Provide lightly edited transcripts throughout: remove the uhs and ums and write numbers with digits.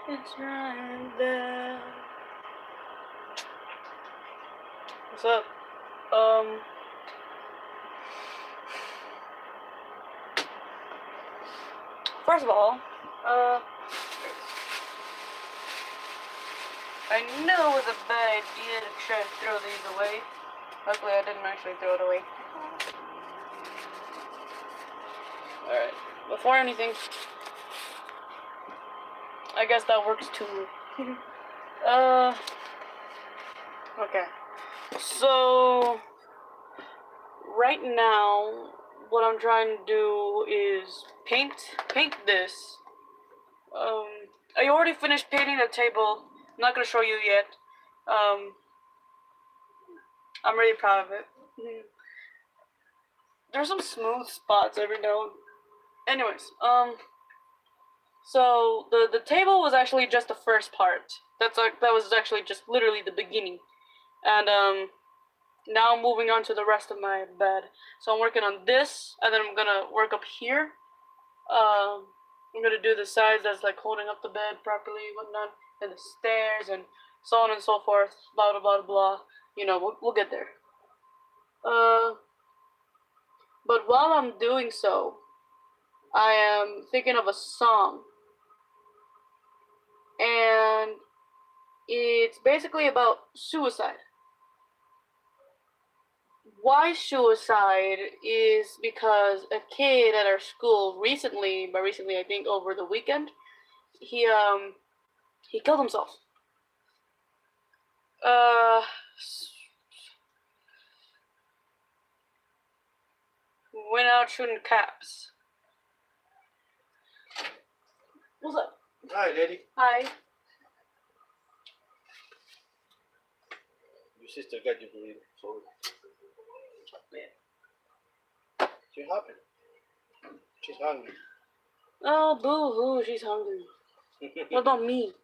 It's right there. What's up? First of all, I knew it was a bad idea to try to throw these away. Luckily, I didn't actually throw it away. Alright, before anything, I guess that works too. Okay. So, right now, what I'm trying to do is paint this. I already finished painting the table. I'm not gonna show you yet. I'm really proud of it. There's some smooth spots every now. Anyways, so the table was actually just the first part. That was actually just literally the beginning, and now I'm moving on to the rest of my bed. So I'm working on this, and then I'm gonna work up here. I'm gonna do the sides that's like holding up the bed properly, whatnot, and the stairs, and so on and so forth. Blah blah blah blah. You know, we'll get there. But while I'm doing so, I am thinking of a song, and it's basically about suicide. Why suicide is because a kid at our school recently, by recently I think over the weekend, he killed himself. Went out shooting caps. What's up? Hi, lady. Hi. Your sister got you bleeding, so Yeah. she's happy. She's hungry. Oh, boo hoo, she's hungry. What about me?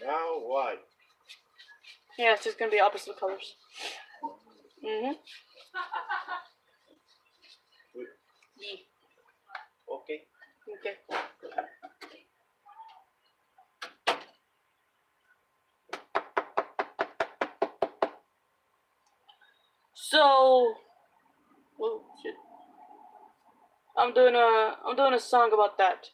Now why? Yeah, it's just gonna be opposite colors. We- Yeah. Okay. Okay. So, whoa, shit. I'm doing a song about that.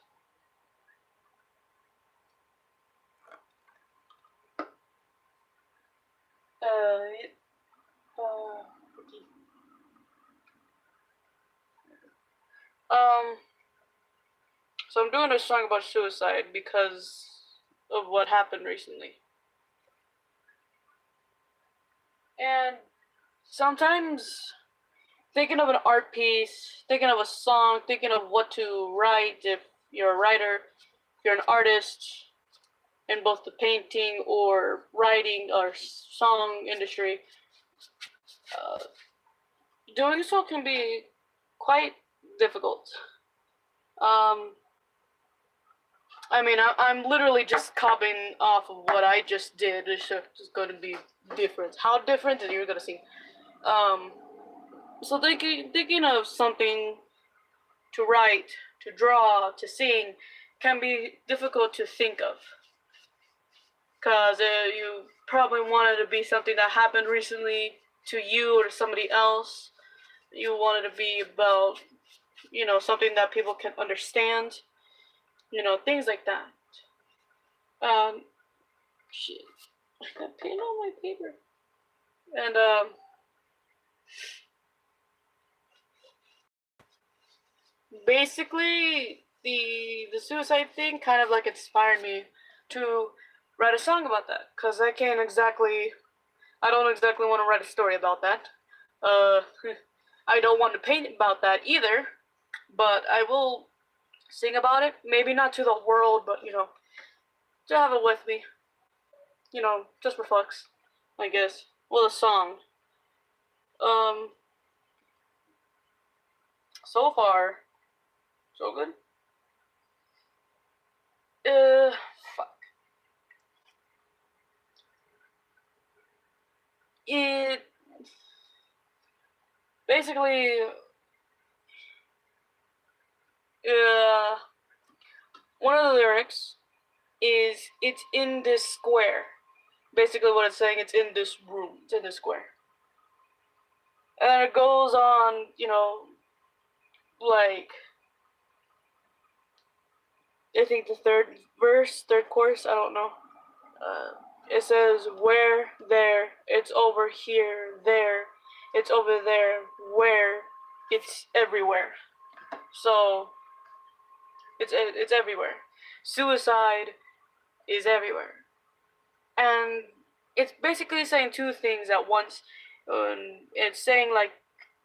Okay. So I'm doing a song about suicide because of what happened recently. And sometimes thinking of an art piece, thinking of a song, thinking of what to write if you're a writer, if you're an artist in both the painting or writing or song industry, doing so can be quite difficult. I mean, I'm literally just copying off of what I just did. It's just going to be different. How different? You're going to see. So thinking of something to write, to draw, to sing can be difficult to think of. Because you probably want it to be something that happened recently to you or to somebody else. You want it to be about, something that people can understand. Things like that. Shit. I got paint on my paper. And, basically, the suicide thing kind of like inspired me to write a song about that. Because I don't exactly want to write a story about that. I don't want to paint about that either. But I will sing about it. Maybe not to the world, but, to have it with me. Just for fucks, I guess. Well, a song. So far, so good. Fuck. basically, one of the lyrics is it's in this square. Basically, what it's saying, it's in this room, it's in this square. And then it goes on, like, I think the third chorus, I don't know. It says, where, there, it's over here, there, it's over there, where, it's everywhere. So, it's everywhere. Suicide is everywhere. And it's basically saying two things at once. It's saying, like,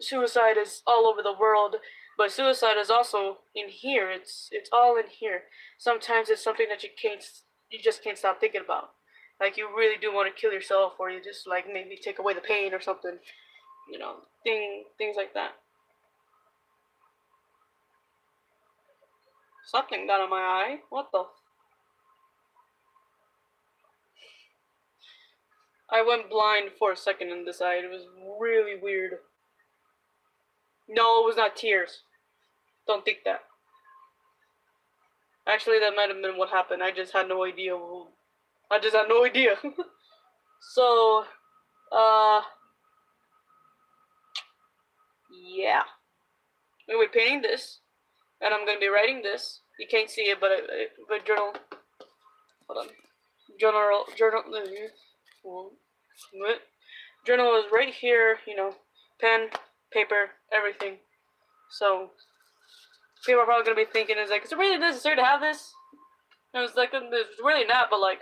suicide is all over the world, but suicide is also in here. It's all in here. Sometimes it's something that you just can't stop thinking about. Like, you really do want to kill yourself, or you just, like, maybe take away the pain or something. Things like that. Something got on my eye. What the? I went blind for a second in this eye. It was really weird. No, it was not tears. Don't think that. Actually, that might have been what happened. I just had no idea. So, yeah. We're painting this, and I'm gonna be writing this. You can't see it, but journal. Hold on. Journal. Journal is right here. Pen, paper, everything. So people are probably gonna be thinking, is it really necessary to have this? And it's really not, but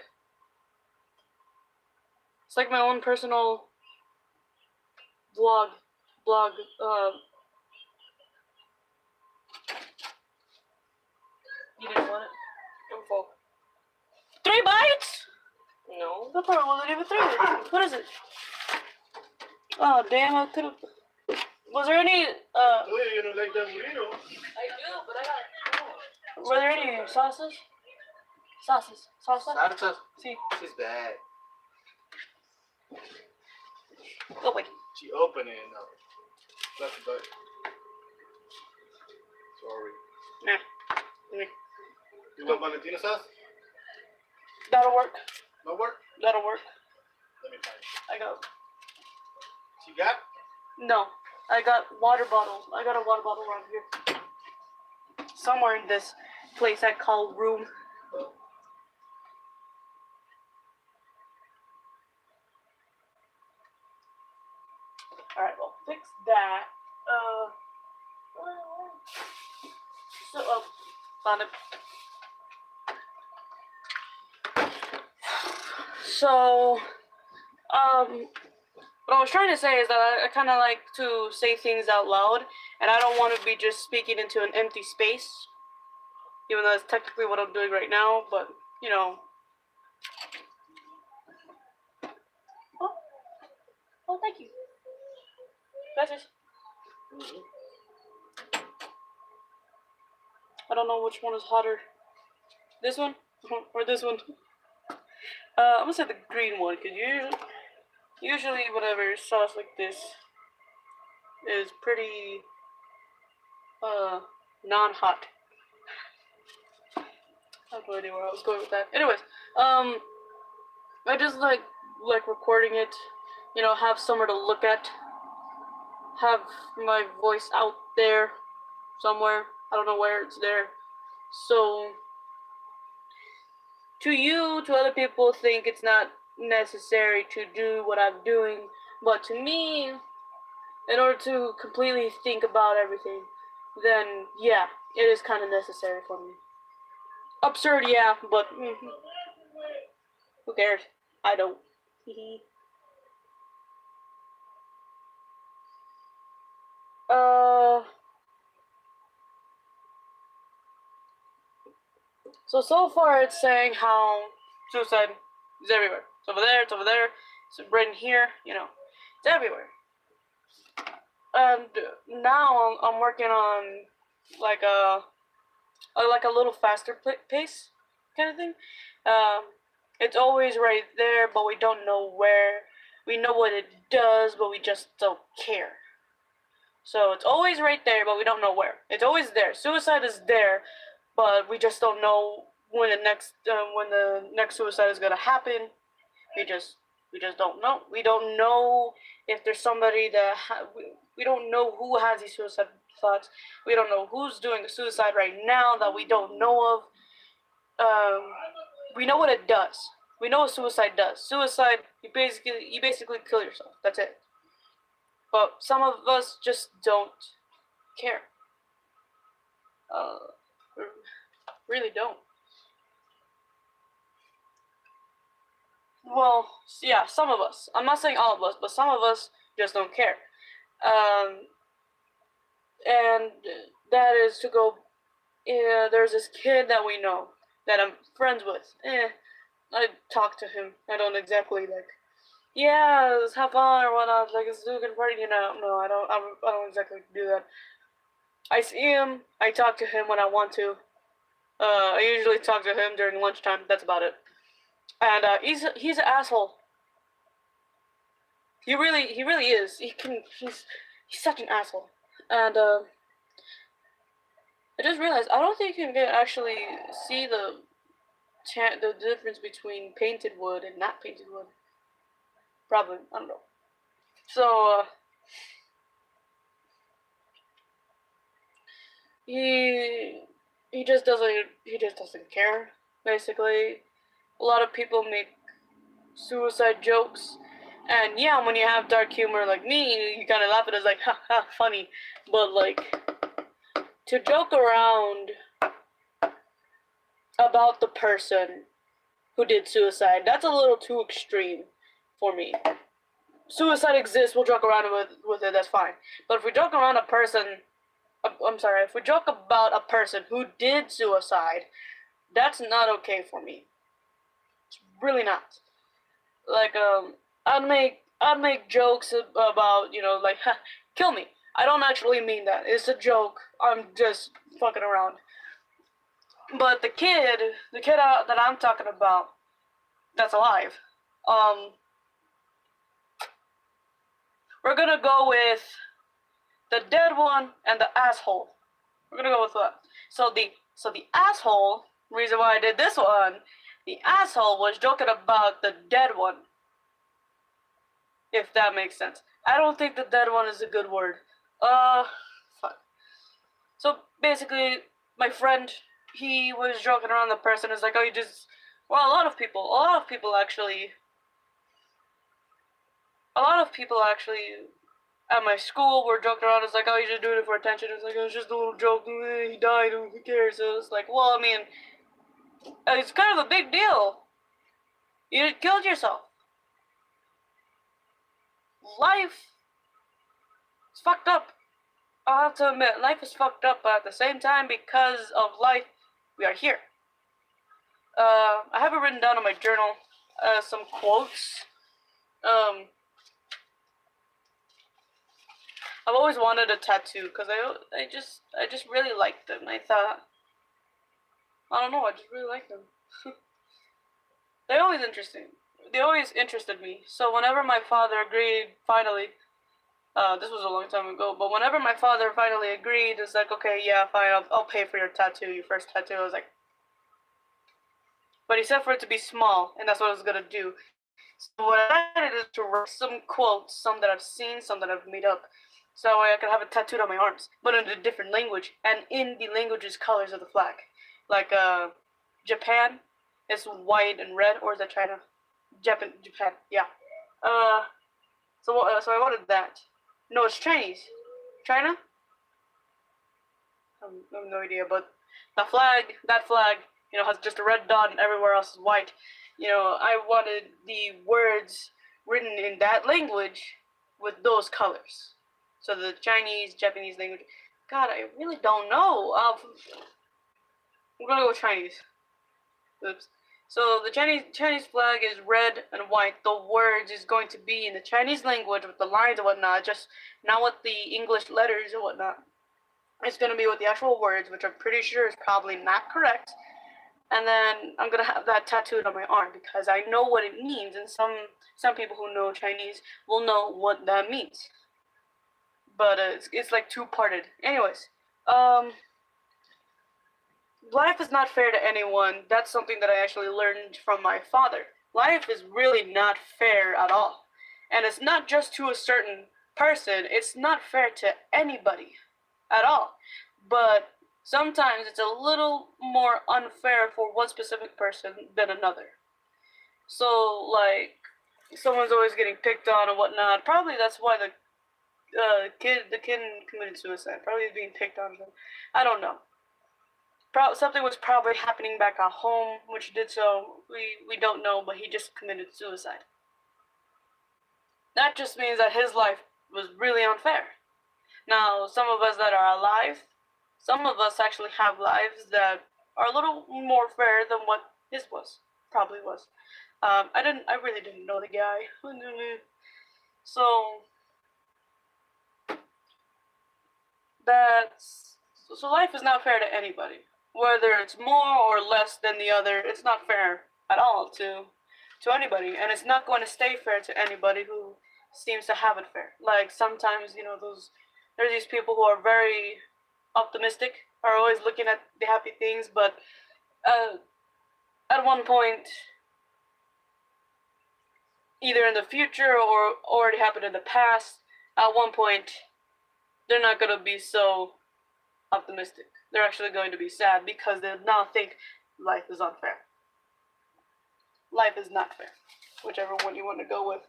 it's like my own personal blog. You didn't want it? I'm full. 3 bites? No. That probably wasn't even 3. What is it? Oh, damn, I could've... Was there any, You don't like that burrito? I do, but I got... Were there any sauces? Sauces. Salsa? Salsa? Sí. She's bad. Go away. She opened it now. That's bad. Sorry. Nah. You want Valentina sauce? That'll work. No work? That'll work. Let me find it. I got... She got? No. I got water bottles. I got a water bottle around here. Somewhere in this place I call room. Alright, well, fix that. Found it. So, what I was trying to say is that I kind of like to say things out loud, and I don't want to be just speaking into an empty space, even though that's technically what I'm doing right now, but, Oh, thank you. Gracias. I don't know which one is hotter. This one? Or this one? I'm gonna say the green one, because usually whatever sauce like this is pretty, non-hot. I have no idea where I was going with that. Anyways, I just like recording it, have somewhere to look at, have my voice out there somewhere. I don't know where it's there. So, to other people think it's not necessary to do what I'm doing, but to me, in order to completely think about everything, then yeah, it is kind of necessary for me. Absurd, yeah, but who cares? I don't. So far it's saying how suicide is everywhere. It's over there, it's right in here, it's everywhere. And now I'm working on like a little faster pace kind of thing. It's always right there, but we don't know where. We know what it does, but we just don't care. So it's always right there, but we don't know where. It's always there. Suicide is there, but we just don't know when the next suicide is gonna happen. We just don't know. We don't know if there's somebody we don't know who has these suicide thoughts. We don't know who's doing a suicide right now that we don't know of. We know what it does. We know what suicide does. Suicide, you basically kill yourself. That's it. But some of us just don't care. Really don't. Well, yeah, some of us. I'm not saying all of us, but some of us just don't care. And that is to go. There's this kid that we know that I'm friends with. I talk to him. I don't exactly like. Yeah, let's have fun or whatnot. Like it's a good party, No, I don't exactly do that. I see him. I talk to him when I want to. I usually talk to him during lunchtime. That's about it. And he's an asshole. He really is. He's such an asshole. And I just realized I don't think you can actually see the difference between painted wood and not painted wood. Probably, I don't know. So he just doesn't care. Basically, a lot of people make suicide jokes, and yeah, when you have dark humor like me, you kind of laugh at it as like, ha ha, funny. But like, to joke around about the person who did suicide, that's a little too extreme for me. Suicide exists, we'll joke around with it, that's fine. But if we joke around if we joke about a person who did suicide, that's not okay for me. It's really not. Like, I'd make jokes about, like, kill me. I don't actually mean that. It's a joke. I'm just fucking around. But the kid that I'm talking about, that's alive. We're gonna go with the dead one and the asshole. We're gonna go with that. So the asshole, reason why I did this one, the asshole was joking about the dead one. If that makes sense. I don't think the dead one is a good word. Fuck. So basically, my friend, he was joking around. The person is like, oh, a lot of people actually at my school were joking around. It's like, oh, you're just doing it for attention. It's like, oh, it's just a little joke. He died. Who cares? So it's like, well, I mean, it's kind of a big deal. You killed yourself. Life is fucked up. I'll have to admit, life is fucked up, but at the same time, because of life, we are here. I have it written down in my journal, some quotes. I've always wanted a tattoo because I just really liked them. I thought, I don't know, I just really like them. They're always interesting. They always interested me. So whenever my father agreed, finally, this was a long time ago, but whenever my father finally agreed, it's like, okay, yeah, fine, I'll pay for your tattoo, your first tattoo. I was like, but he said for it to be small, and that's what I was gonna do. So what I did is to write some quotes, some that I've seen, some that I've made up, so that way I could have it tattooed on my arms, but in a different language, and in the language's colors of the flag. Like, Japan is white and red, or is that China? Japan, yeah. So I wanted that. No, it's Chinese. China? I have no idea, but that flag, has just a red dot and everywhere else is white. I wanted the words written in that language with those colors. So the Chinese, Japanese language. God, I really don't know. I'm gonna go with Chinese. Oops. So the Chinese flag is red and white. The words is going to be in the Chinese language with the lines and whatnot, just not with the English letters and whatnot. It's going to be with the actual words, which I'm pretty sure is probably not correct. And then I'm going to have that tattooed on my arm because I know what it means, and some people who know Chinese will know what that means. but it's like two-parted. Anyways, um, life is not fair to anyone. That's something that I actually learned from my father. Life is really not fair at all. And it's not just to a certain person, it's not fair to anybody at all. But sometimes it's a little more unfair for one specific person than another. So, like, someone's always getting picked on and whatnot. Probably that's why the kid committed suicide. Probably being picked on. I don't know. Something was probably happening back at home, which did so. We don't know, but he just committed suicide. That just means that his life was really unfair. Now, some of us that are alive, some of us actually have lives that are a little more fair than what his was, probably was. I really didn't know the guy. So so life is not fair to anybody. Whether it's more or less than the other, it's not fair at all to anybody, and it's not going to stay fair to anybody who seems to have it fair. Like sometimes, there's these people who are very optimistic, are always looking at the happy things, but uh, at one point, either in the future or already happened in the past, at one point, they're not going to be so optimistic. They're actually going to be sad because they now think life is unfair. Life is not fair, whichever one you want to go with.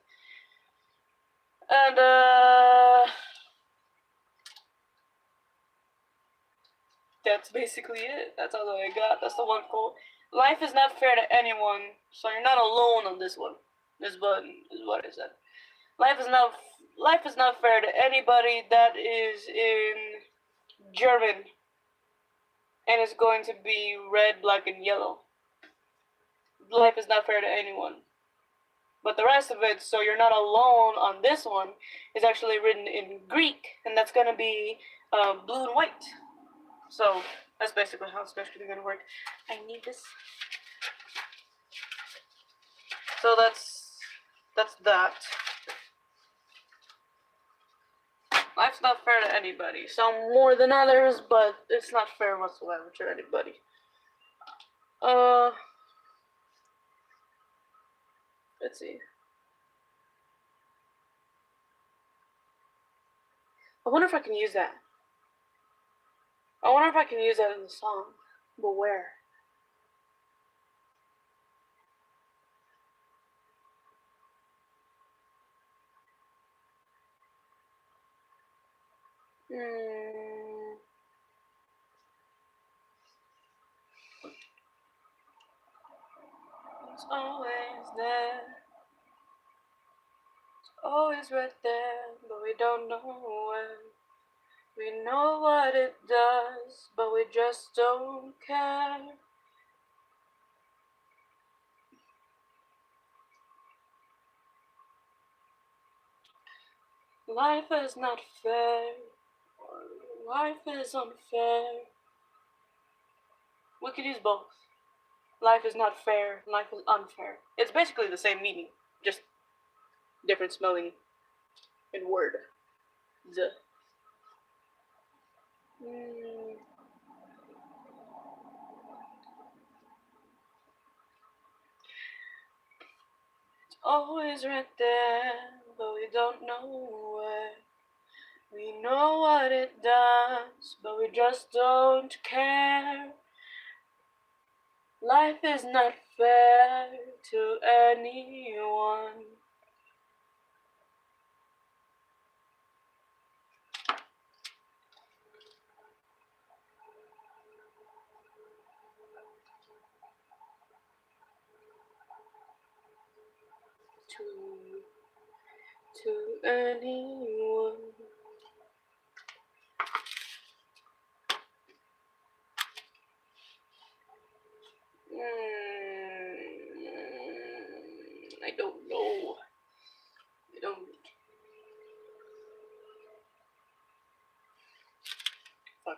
And that's basically it. That's all that I got. That's the one quote. Life is not fair to anyone, so you're not alone on this one. This button is what I said. Life is not fair to anybody. That is in German, and it's going to be red, black, and yellow. Life is not fair to anyone. But the rest of it, so you're not alone on this one, is actually written in Greek, and that's going to be blue and white. So that's basically how it's actually going to work. I need this. So that's that. Life's not fair to anybody. Some more than others, but it's not fair whatsoever to anybody. Let's see. I wonder if I can use that. I wonder if I can use that in the song. But where? It's always there. It's always right there, but we don't know when. We know what it does, but we just don't care. Life is not fair. Life is unfair. We could use both. Life is not fair. Life is unfair. It's basically the same meaning, just different spelling in word. The. It's always right there, but we don't know where. We know what it does, but we just don't care. Life is not fair to anyone. To anyone. I don't know. I don't. Fuck.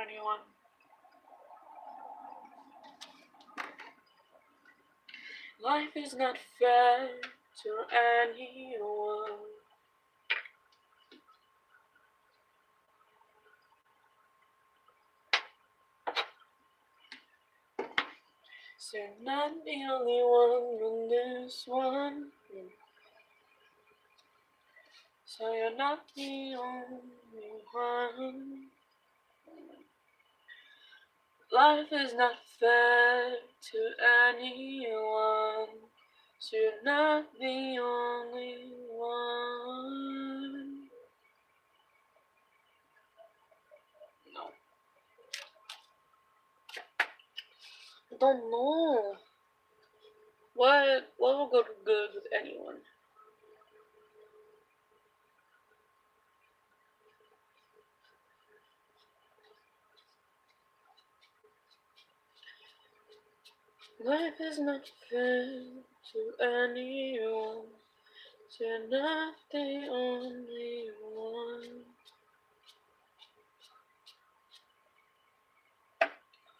anyone. Life is not fair to anyone. So you're not the only one in this one. So you're not the only one. Life is not fair to anyone. So you're not the only one. No. I don't know. What will go good with anyone? Life is not fair to anyone. So you're not the only one.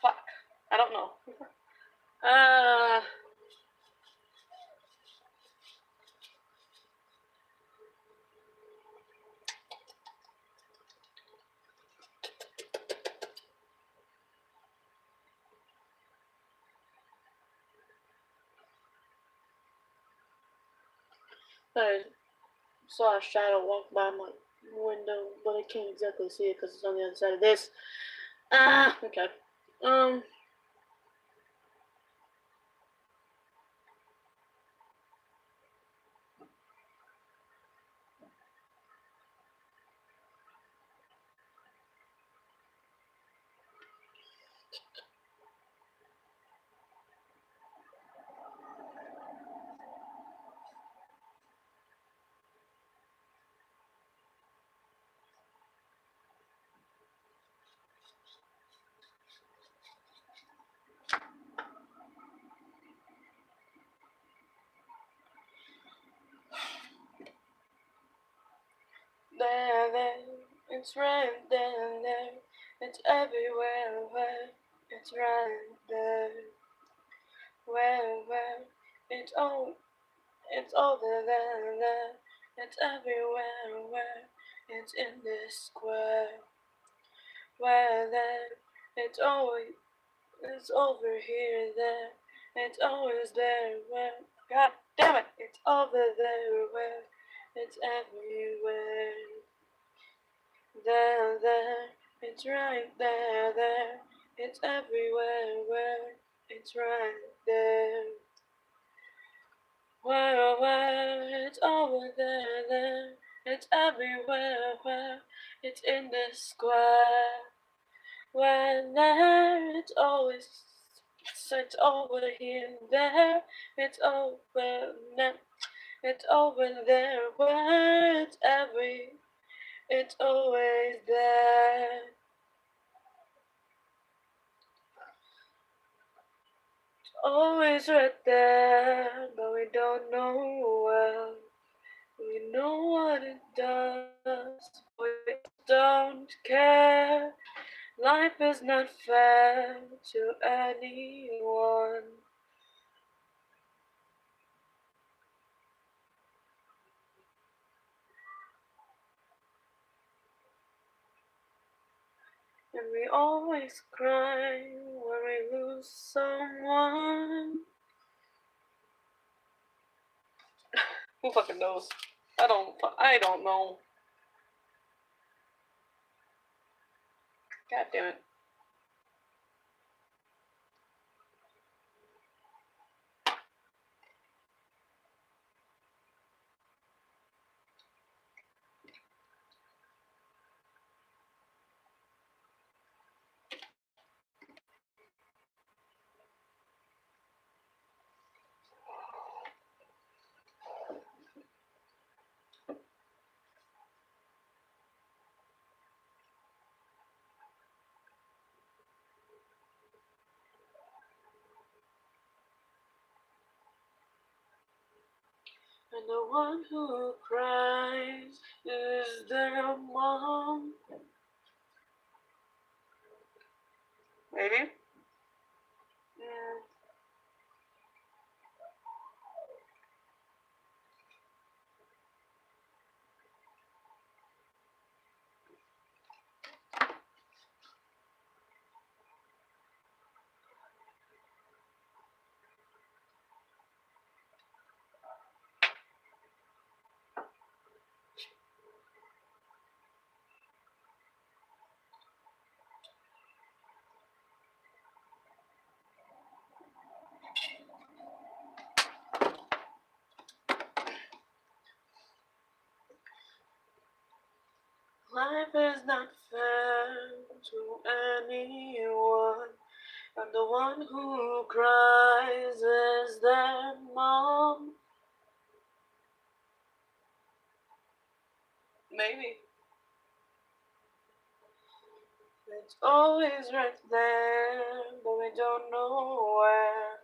Fuck. I don't know. I saw a shadow walk by my window, but I can't exactly see it because it's on the other side of this. Okay. There, it's right there, it's everywhere, where, it's right there, where, it's over there, it's everywhere, where, it's in this square, where there, it's over here, there, it's always there, where, god damn it, it's over there, where, it's everywhere. There, it's right there, it's everywhere, where, it's right there. Where, it's over there, it's everywhere, where, it's in the square. Where there, it's over here, there, it's over there, it's over there, where, it's always there. It's always right there, but we don't know well. We know what it does, we don't care. Life is not fair to anyone. And we always cry when we lose someone. Who fucking knows? I don't know. God damn it. And the one who cries is their mom. Maybe. Mm. Life is not fair to anyone, and the one who cries is their mom. Maybe. It's always right there, but we don't know where.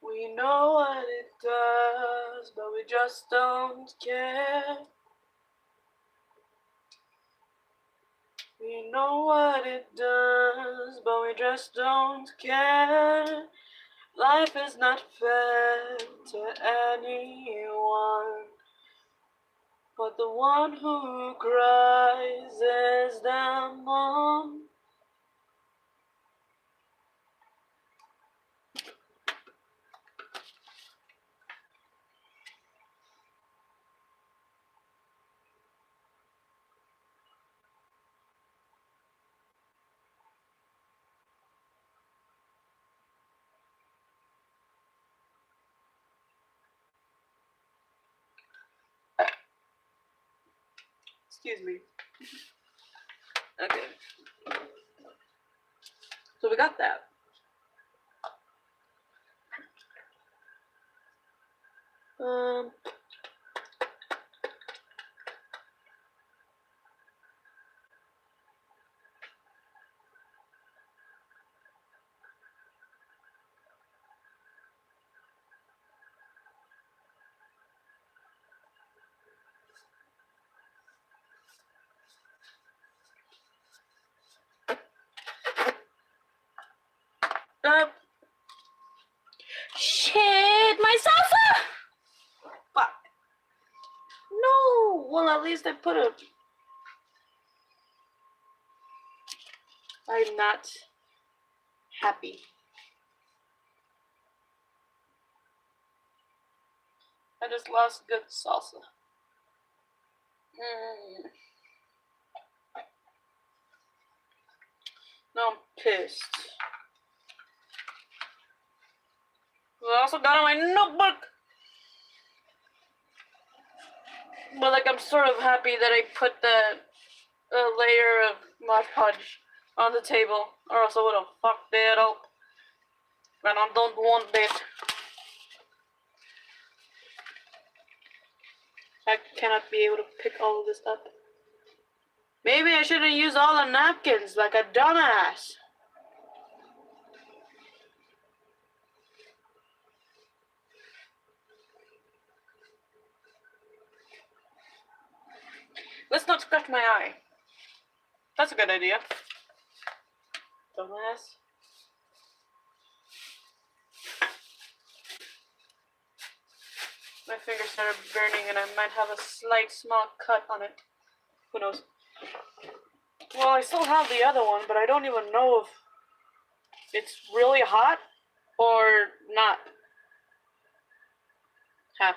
We know what it does, but we just don't care. We know what it does, but we just don't care. Life is not fair to anyone, but the one who cries is their mom. Excuse me. Okay. So we got that. Um. Shit, my salsa! Fuck. No. Well, at least I put a. I'm not happy. I just lost good salsa. No, I'm pissed. I also got on my notebook. But like, I'm sort of happy that I put the layer of Mod Podge on the table, or else I would have fucked it up. And I don't want that. I cannot be able to pick all of this up. Maybe I shouldn't use all the napkins like a dumbass. Let's not scratch my eye. That's a good idea. Dumbass. My fingers started burning and I might have a slight small cut on it. Who knows? Well, I still have the other one, but I don't even know if it's really hot or not. Huh.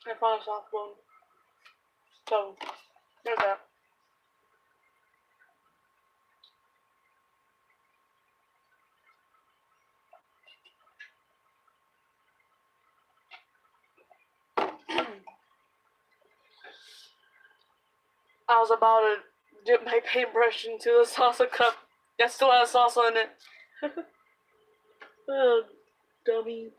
I found a soft bone. So, there's that. I was about to dip my paintbrush into the salsa cup that still has salsa in it. Oh, dummy.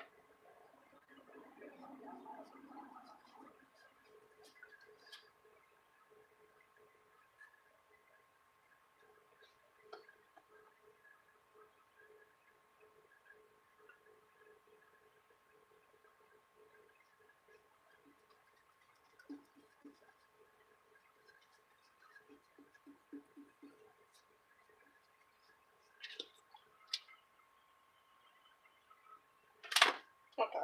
Okay.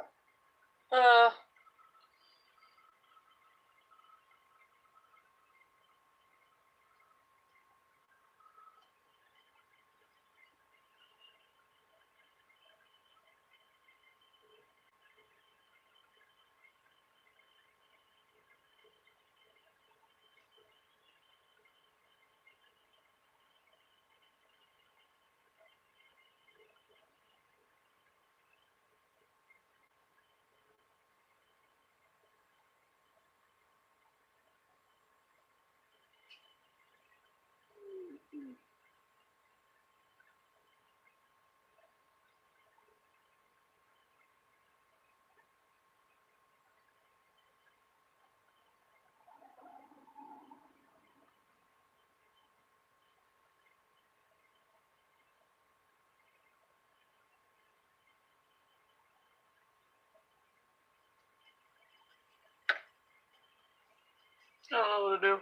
I don't know what to do.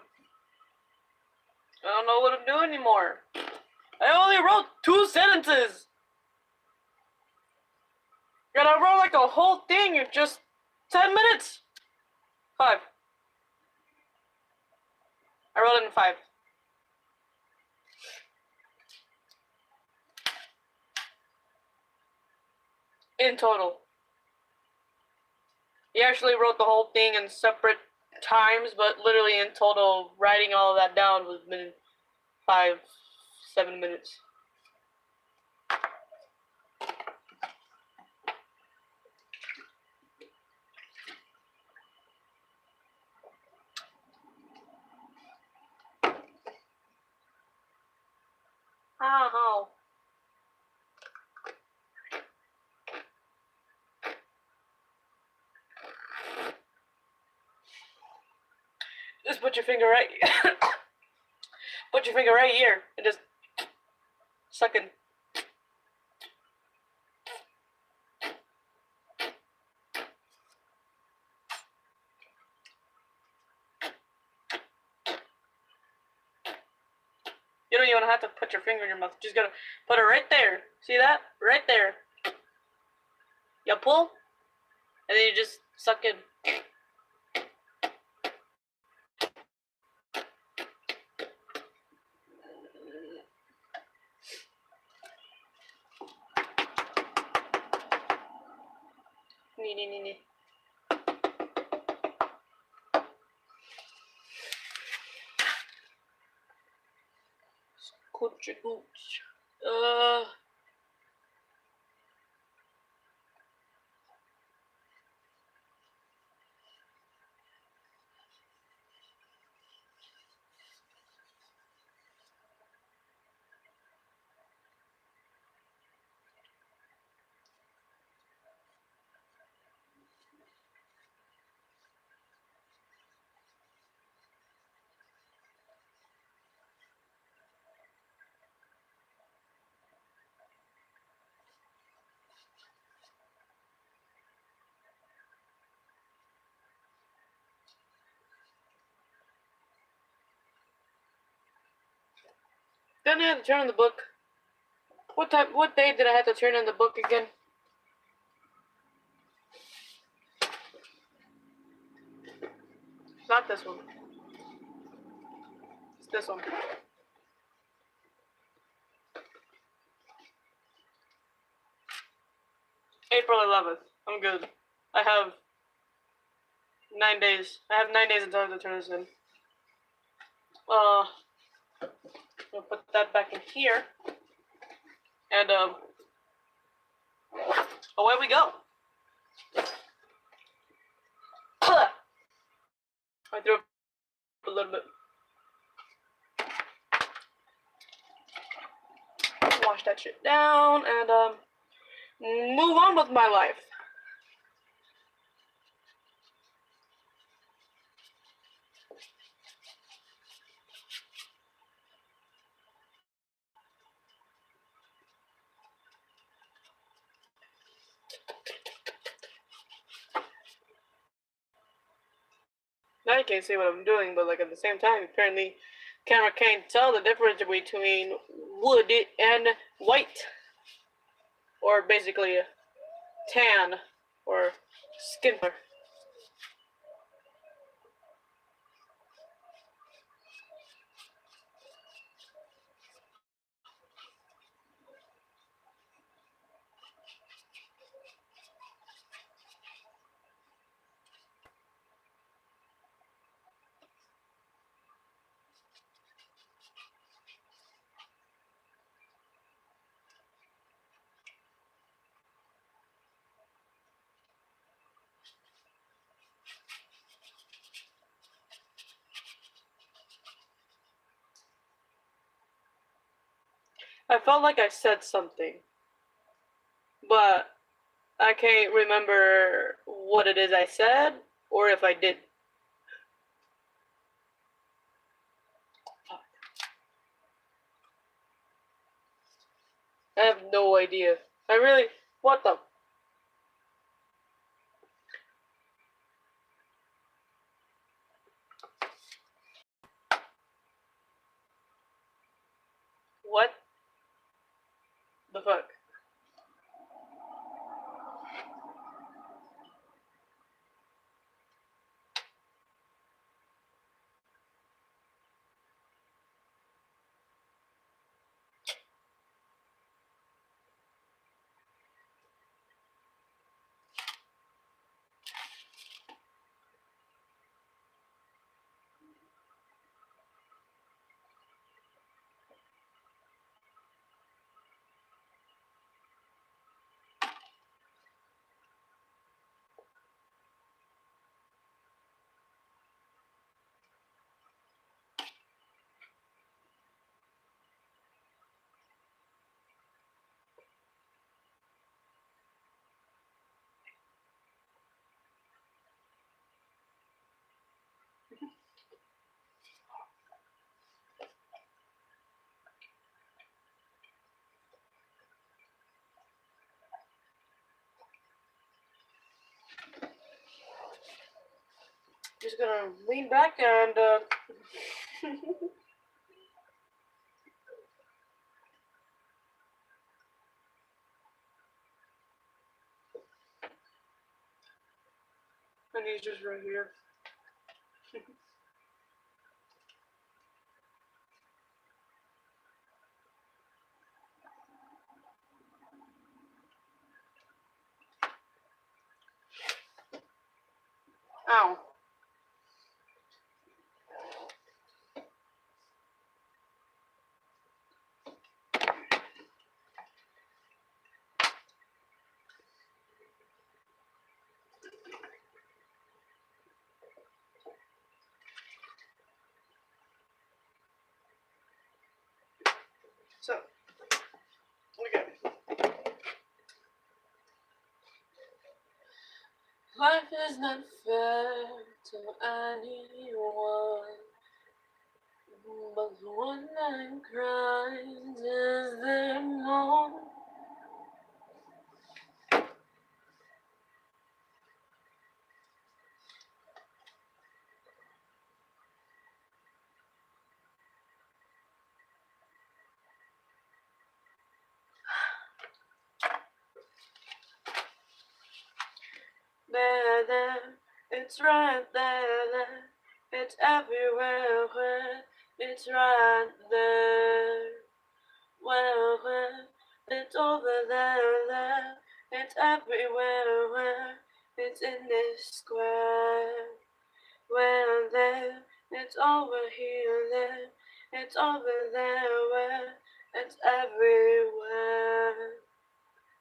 I don't know what to do anymore. I only wrote 2 sentences. And I wrote like a whole thing in just 10 minutes. 5. I wrote it in 5. In total. He actually wrote the whole thing in separate times, but literally in total, writing all of that down was been 5, 7 minutes. How? Just put your finger right. Put your finger right here and just suck in. You don't even have to put your finger in your mouth. Just gotta put it right there. See that? Right there. You pull, and then you just suck in. Nee. Coochie cooch. Then I had to turn in the book. What day did I have to turn in the book again? It's not this one. It's this one. April 11th. I'm good. I have 9 days. I have 9 days until to turn this in. We'll put that back in here. And, away we go. I threw up a little bit. Wash that shit down and, move on with my life. Now you can't see what I'm doing, but like at the same time, apparently, camera can't tell the difference between wood and white, or basically a tan or skin color. I felt like I said something, but I can't remember what it is I said or if I did. I have no idea. What the? What the fuck? Just gonna lean back and and he's just right here. Ow. So, okay. Life is not fair to anyone, but the one that cries is their mom. There, it's right there, it's everywhere, it's right there. Where, it's over there, it's everywhere, it's in this square. Where there, it's over here, there, it's over there, where it's everywhere.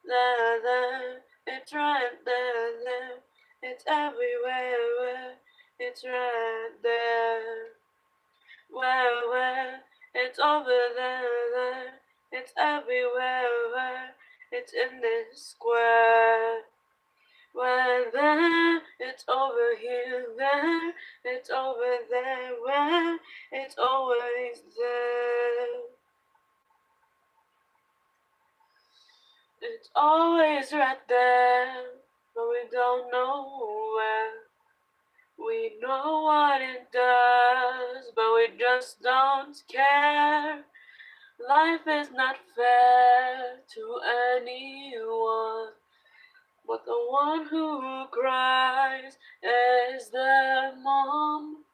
There, it's right there, it's everywhere, where it's right there. Where, it's over there, it's everywhere, where it's in this square. Where, it's over here, there, it's over there, where it's always there. It's always right there, but we don't know where. We know what it does, but we just don't care. Life is not fair to anyone, but the one who cries is their mom.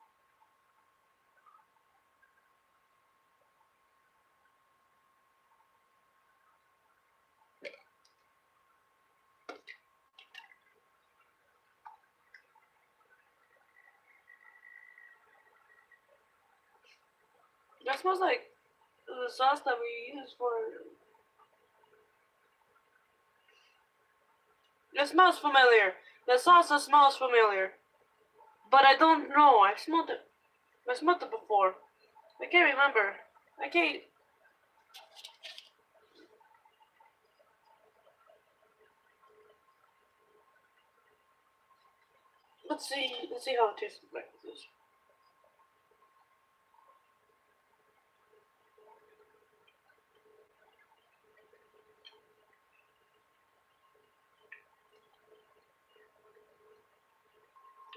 That smells like the sauce that we use for. It smells familiar. The salsa smells familiar. But I don't know. I smelled it. I smelled it before. I can't remember. I can't. Let's see. Let's see how it tastes like this.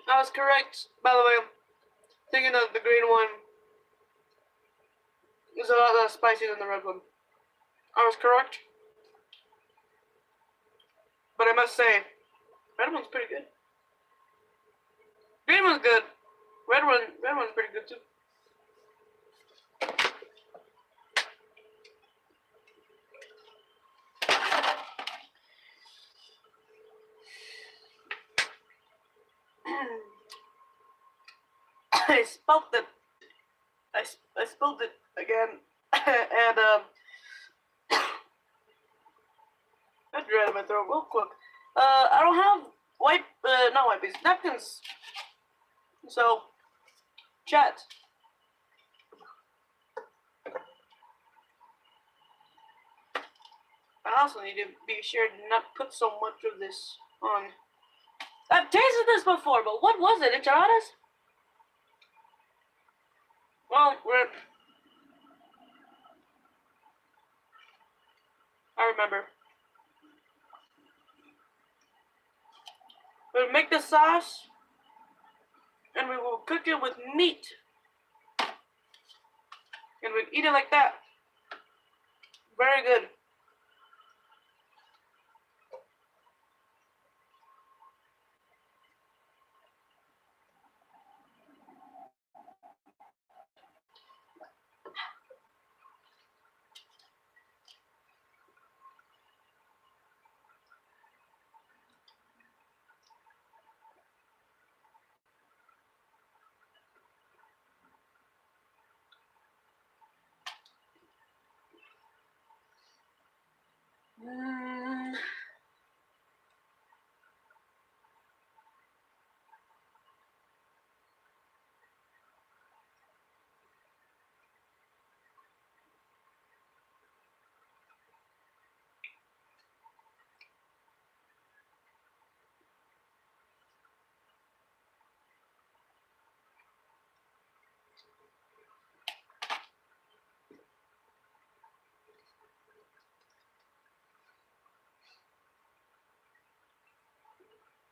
I was correct, by the way. Thinking that the green one is a lot less spicy than the red one. I was correct. But I must say, red one's pretty good. Green one's good. Red one's pretty good too. I spelled it. I spilled it again, and I dread in my throat real quick. I don't have not wipes, napkins. So, chat. I also need to be sure to not put so much of this on. I've tasted this before, but what was it? Enchiladas? Well, I remember. We'll make the sauce, and we will cook it with meat. And we'll eat it like that. Very good. Mm.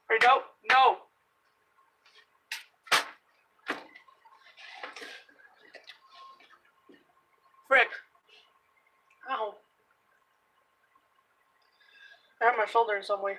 Or no, no. Frick. Ow. I have my shoulder in some way.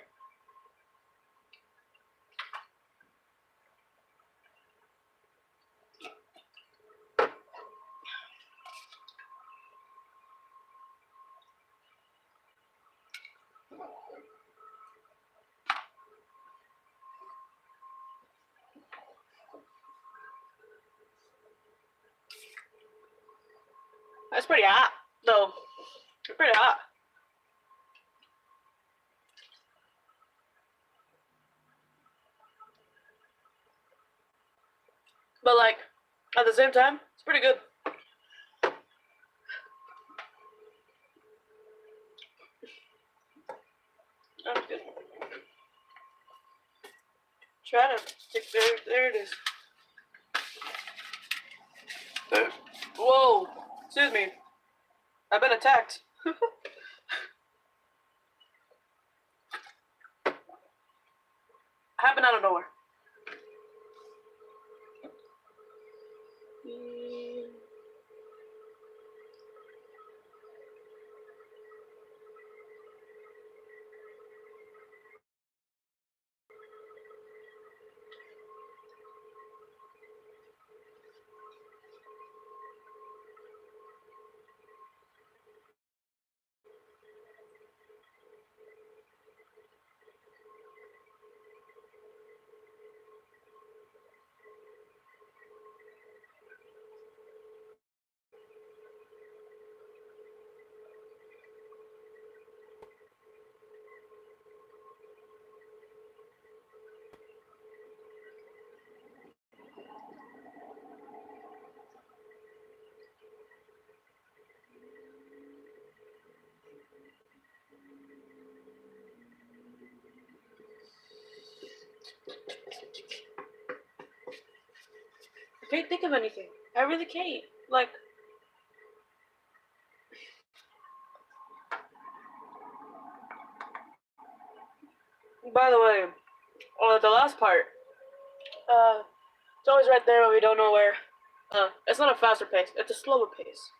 That's pretty hot, though. It's pretty hot. But like, at the same time, it's pretty good. That's good. Try to stick there. There it is. Whoa! Excuse me. I've been attacked. Happened out of nowhere. I can't think of anything. I really can't. Like, by the way, the last part, it's always right there, but we don't know where. It's not a faster pace, it's a slower pace.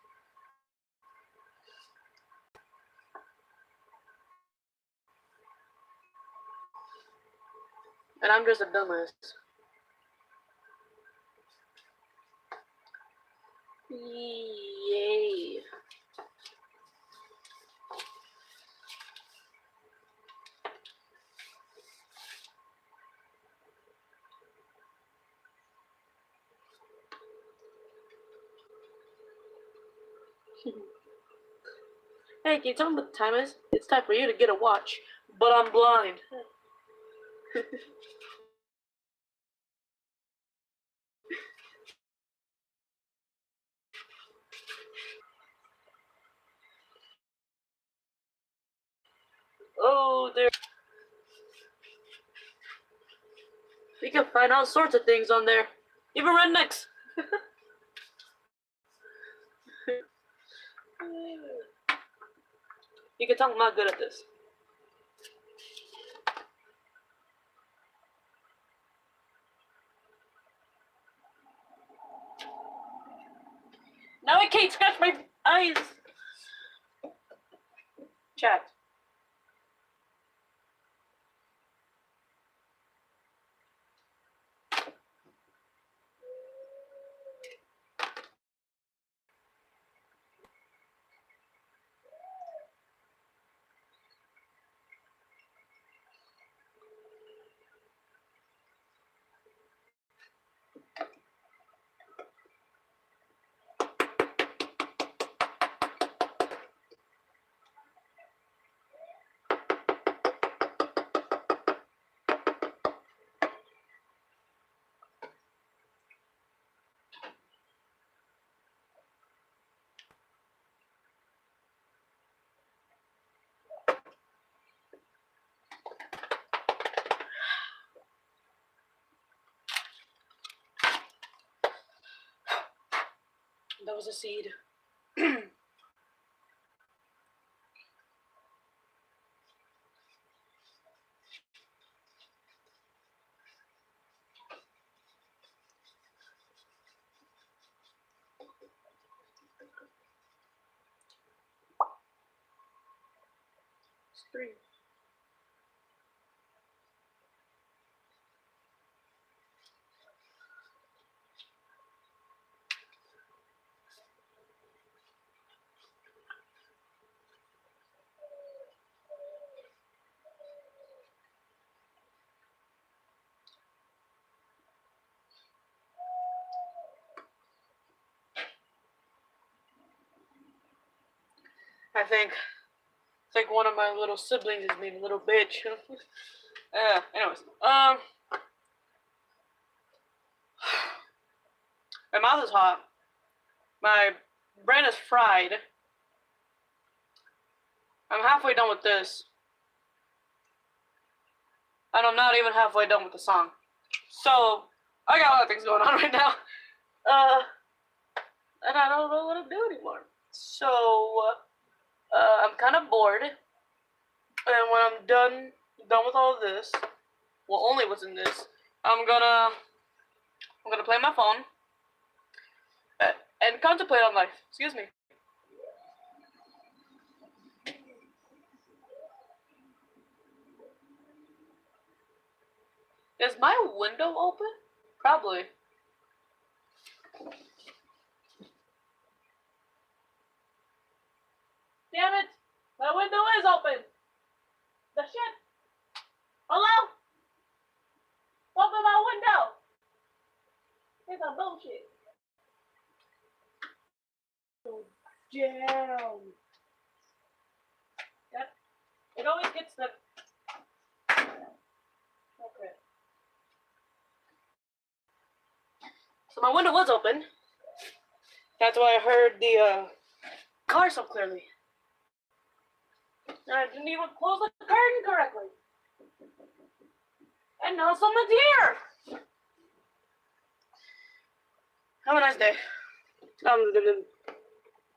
And I'm just a dumbass. Yay. Hey, can you tell me what the time is? It's time for you to get a watch. But I'm blind. Oh, there. You can find all sorts of things on there. Even rednecks. You can tell I'm not good at this. Now I can't scratch my eyes. Chat. That was a seed. It's 3. I think one of my little siblings is being a little bitch. Anyways, my mouth is hot. My brain is fried. I'm halfway done with this. And I'm not even halfway done with the song. So, I got a lot of things going on right now. And I don't know what to do anymore. So, I'm kind of bored. And when I'm done with all of this, well, only what's in this, I'm gonna play my phone and contemplate on life. Excuse me. Is my window open? Probably. Damn it! My window is open! The shit! Hello? Open my window! It's a bullshit. Damn. It always gets the... Okay. So my window was open. That's why I heard the car so clearly. And I didn't even close the curtain correctly. And now someone's here. Have a nice day.